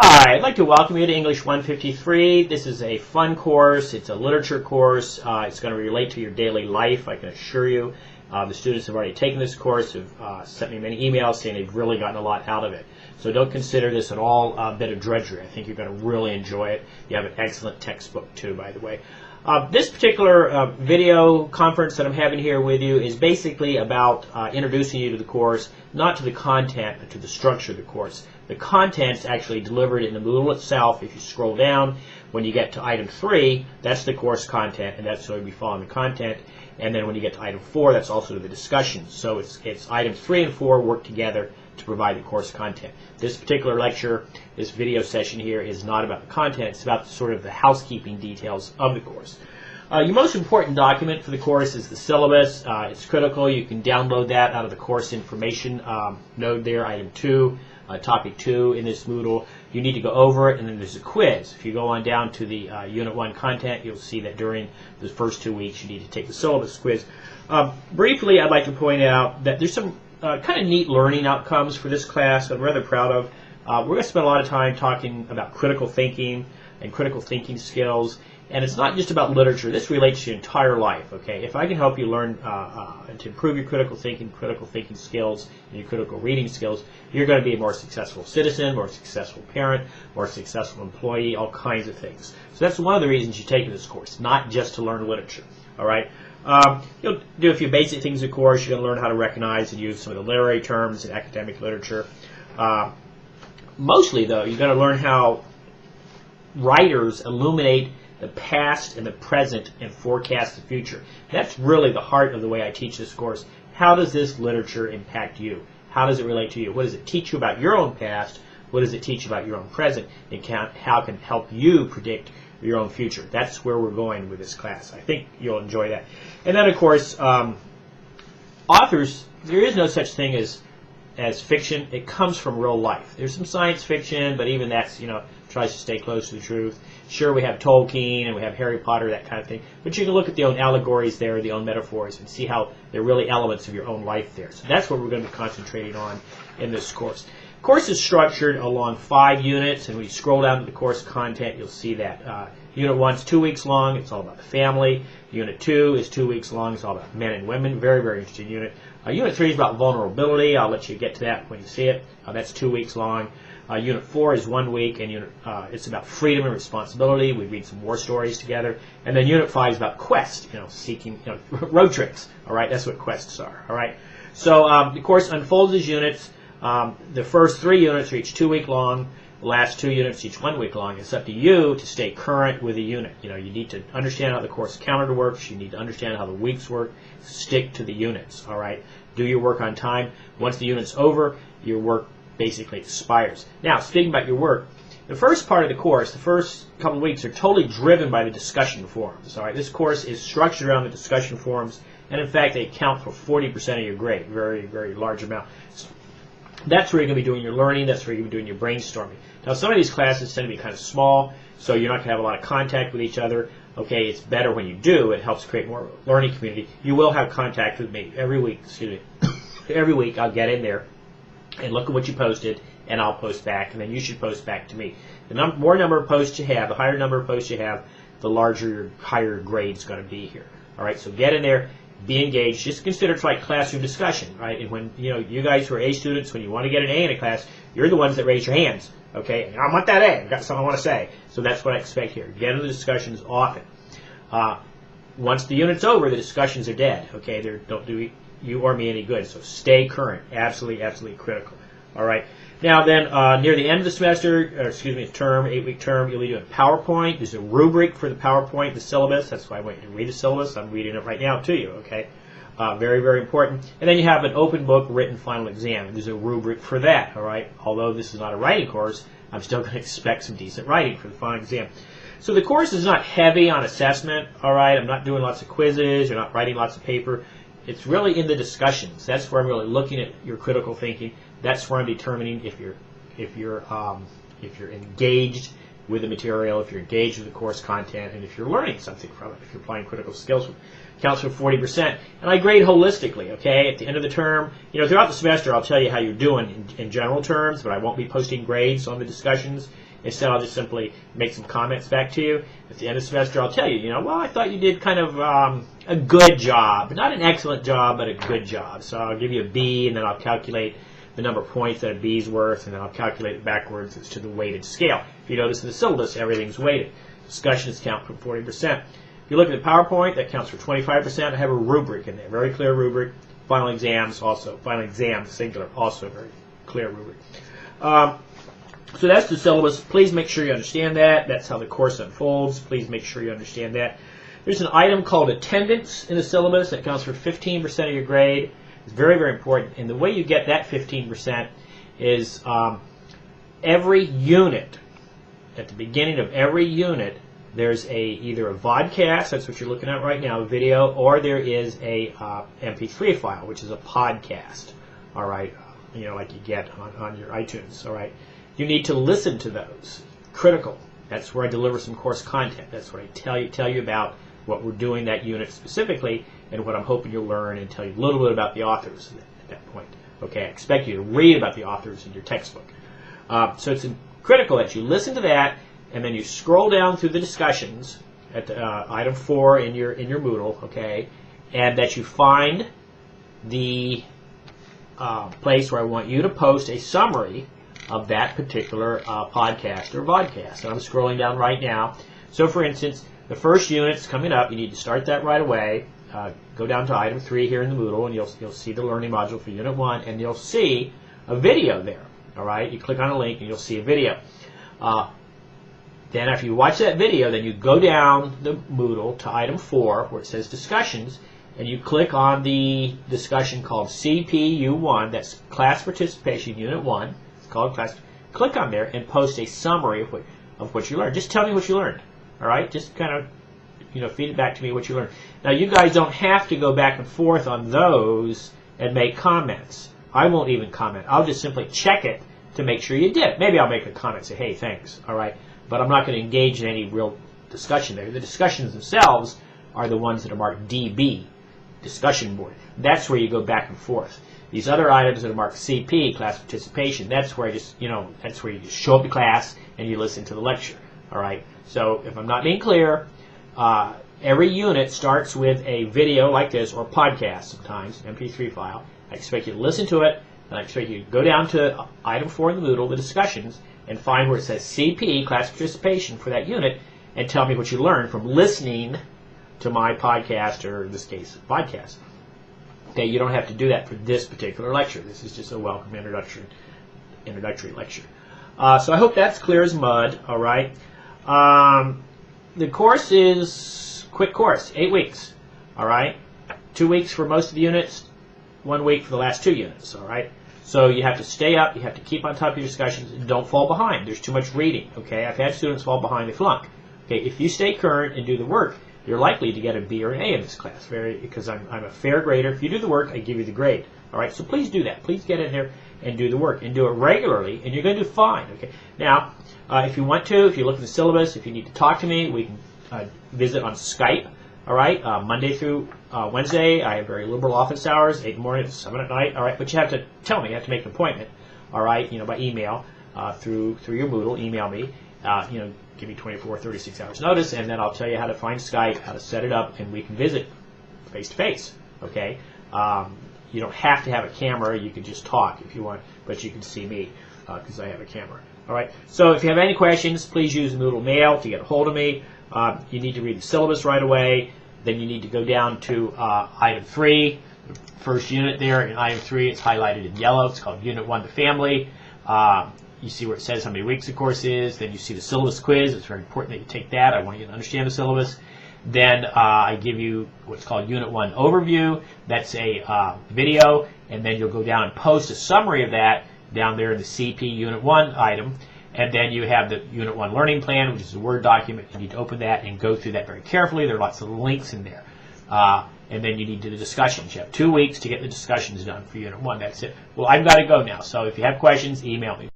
Hi, I'd like to welcome you to English 153. This is a fun course. It's a literature course. It's going to relate to your daily life, I can assure you. The students have already taken this course, have sent me many emails saying they've really gotten a lot out of it. So don't consider this at all a bit of drudgery. I think you're going to really enjoy it. You have an excellent textbook too, by the way. This particular video conference that I'm having here with you is basically about introducing you to the course, not to the content, but to the structure of the course. The content's actually delivered in the Moodle itself. If you scroll down, when you get to item 3, that's the course content, and that's going to be following the content. And then when you get to item 4, that's also the discussion. So it's items 3 and 4 work together to provide the course content. This particular lecture, this video session here, is not about the content. It's about sort of the housekeeping details of the course. Your most important document for the course is the syllabus. It's critical. You can download that out of the course information node there, item 2. Topic 2 in this Moodle. You need to go over it, and then there's a quiz. If you go on down to the Unit 1 content, you'll see that during the first 2 weeks you need to take the syllabus quiz. Briefly, I'd like to point out that there's some kind of neat learning outcomes for this class I'm rather proud of. We're going to spend a lot of time talking about critical thinking and critical thinking skills. And it's not just about literature. This relates to your entire life. Okay, if I can help you learn to improve your critical thinking skills, and your critical reading skills, you're going to be a more successful citizen, more successful parent, more successful employee, all kinds of things. So that's one of the reasons you take this course, not just to learn literature. All right. You'll do a few basic things, of course. You're going to learn how to recognize and use some of the literary terms in academic literature. Mostly, though, you're going to learn how writers illuminate the past and the present and forecast the future. That's really the heart of the way I teach this course. How does this literature impact you? How does it relate to you? What does it teach you about your own past? What does it teach you about your own present? And how can it help you predict your own future? That's where we're going with this class. I think you'll enjoy that. And then, of course, authors, there is no such thing as fiction. It comes from real life. There's some science fiction, but even that's, tries to stay close to the truth. Sure, we have Tolkien and we have Harry Potter, that kind of thing, but you can look at the own allegories there, the own metaphors, and see how they're really elements of your own life there. So that's what we're going to be concentrating on in this course. The course is structured along 5 units, and when you scroll down to the course content, you'll see that. Unit 1 is 2 weeks long. It's all about the family. Unit 2 is 2 weeks long. It's all about men and women. Very, very interesting unit. Unit 3 is about vulnerability. I'll let you get to that when you see it. That's 2 weeks long. Unit 4 is 1 week, and it's about freedom and responsibility. We read some war stories together. And then Unit 5 is about quest, seeking, road trips. All right, that's what quests are. All right. So the course unfolds as units. The first 3 units are each 2 week long. The last 2 units each 1 week long. It's up to you to stay current with the unit. You need to understand how the course calendar works. You need to understand how the weeks work. Stick to the units. All right. Do your work on time. Once the unit's over, your work basically expires. Now, speaking about your work, the first part of the course, the first couple of weeks, are totally driven by the discussion forums. All right, this course is structured around the discussion forums, and in fact, they account for 40% of your grade, very, very large amount. So that's where you're going to be doing your learning. That's where you're going to be doing your brainstorming. Now, some of these classes tend to be kind of small, so you're not going to have a lot of contact with each other. Okay, it's better when you do. It helps create more learning community. You will have contact with me every week. Excuse me. Every week, I'll get in there and look at what you posted, and I'll post back, and then you should post back to me. The more number of posts you have, the higher number of posts you have, the larger your higher grade is going to be here. All right, so get in there, be engaged. Just consider it's like classroom discussion, right? And when you guys who are A students, when you want to get an A in a class, you're the ones that raise your hands. Okay, I want that A. I've got something I want to say. So that's what I expect here. Get into the discussions often. Once the unit's over, the discussions are dead. Okay, they don't do you or me any good. So stay current. Absolutely, absolutely critical. All right. Now then, near the end of the semester, or excuse me, term, 8-week term, you'll be doing PowerPoint. There's a rubric for the PowerPoint, the syllabus. That's why I want you to read the syllabus. I'm reading it right now to you. Okay. Very, very important. And then you have an open book written final exam. There's a rubric for that. All right. Although this is not a writing course, I'm still going to expect some decent writing for the final exam. So the course is not heavy on assessment. All right. I'm not doing lots of quizzes. You're not writing lots of paper. It's really in the discussions. That's where I'm really looking at your critical thinking. That's where I'm determining if you're engaged with the material, if you're engaged with the course content, and if you're learning something from it, if you're applying critical skills, counts for 40%. And I grade holistically, okay? At the end of the term, throughout the semester, I'll tell you how you're doing in general terms, but I won't be posting grades on the discussions. Instead, I'll just simply make some comments back to you. At the end of the semester, I'll tell you, well, I thought you did kind of a good job. Not an excellent job, but a good job. So I'll give you a B, and then I'll calculate the number of points that a B is worth, and then I'll calculate it backwards as to the weighted scale. If you notice in the syllabus, everything's weighted. Discussions count for 40%. If you look at the PowerPoint, that counts for 25%. I have a rubric in there, very clear rubric. Final exams, singular, also very clear rubric. So that's the syllabus. Please make sure you understand that. That's how the course unfolds. Please make sure you understand that. There's an item called attendance in the syllabus that counts for 15% of your grade. It's very, very important. And the way you get that 15% is every unit, at the beginning of every unit, there's either a vodcast, that's what you're looking at right now, a video, or there is a MP3 file, which is a podcast, all right, like you get on your iTunes, all right. You need to listen to those. Critical. That's where I deliver some course content. That's what I tell you about what we're doing that unit specifically and what I'm hoping you'll learn, and tell you a little bit about the authors at that point. Okay, I expect you to read about the authors in your textbook. So it's critical that you listen to that, and then you scroll down through the discussions at item 4 in your Moodle, okay, and that you find the place where I want you to post a summary of that particular podcast or vodcast. And I'm scrolling down right now. So, for instance, the first unit's coming up. You need to start that right away. Go down to item 3 here in the Moodle, and you'll see the learning module for Unit 1, and you'll see a video there. All right, you click on a link, and you'll see a video. Then after you watch that video, then you go down the Moodle to item 4, where it says discussions, and you click on the discussion called CPU1, that's Class Participation Unit 1. It's called Class. Click on there and post a summary of what you learned. Just tell me what you learned. All right, just kind of feed it back to me what you learned. Now, you guys don't have to go back and forth on those and make comments. I won't even comment. I'll just simply check it to make sure you did. Maybe I'll make a comment, say, hey, thanks, all right? But I'm not going to engage in any real discussion there. The discussions themselves are the ones that are marked DB, discussion board. That's where you go back and forth. These other items that are marked CP, class participation, that's where that's where you just show up to class and you listen to the lecture, all right? So if I'm not being clear, every unit starts with a video like this, or podcast sometimes, an MP3 file. I expect you to listen to it, and I expect you to go down to item 4 in the Moodle, the discussions, and find where it says CP, class participation, for that unit, and tell me what you learned from listening to my podcast, or in this case, podcast. Okay, you don't have to do that for this particular lecture. This is just a welcome introductory lecture. So I hope that's clear as mud, all right? The course is a quick course, 8 weeks, all right? 2 weeks for most of the units, 1 week for the last 2 units, all right? So you have to stay up, you have to keep on top of your discussions, and don't fall behind. There's too much reading, okay? I've had students fall behind, they flunk. Okay, if you stay current and do the work, you're likely to get a B or an A in this class, because I'm a fair grader. If you do the work, I give you the grade, all right? So please do that. Please get in there and do the work, and do it regularly, and you're going to do fine, okay? Now, if you want to, if you look at the syllabus, if you need to talk to me, we can visit on Skype, all right? Monday through Wednesday, I have very liberal office hours, 8 in the morning to 7 at night, all right? But you have to tell me, you have to make an appointment, all right? By email, through your Moodle, email me, give me 24, 36 hours notice, and then I'll tell you how to find Skype, how to set it up, and we can visit face-to-face, okay? You don't have to have a camera. You can just talk if you want, but you can see me because I have a camera. All right. So if you have any questions, please use the Moodle Mail to get a hold of me. You need to read the syllabus right away. Then you need to go down to item 3, the first unit there. In item 3, it's highlighted in yellow. It's called Unit 1, the family. You see where it says how many weeks the course is. Then you see the syllabus quiz. It's very important that you take that. I want you to understand the syllabus. Then I give you what's called Unit 1 Overview. That's a video. And then you'll go down and post a summary of that down there in the CP Unit 1 item. And then you have the Unit 1 Learning Plan, which is a Word document. You need to open that and go through that very carefully. There are lots of links in there. And then you need to do the discussions. You have 2 weeks to get the discussions done for Unit 1. That's it. Well, I've got to go now. So if you have questions, email me.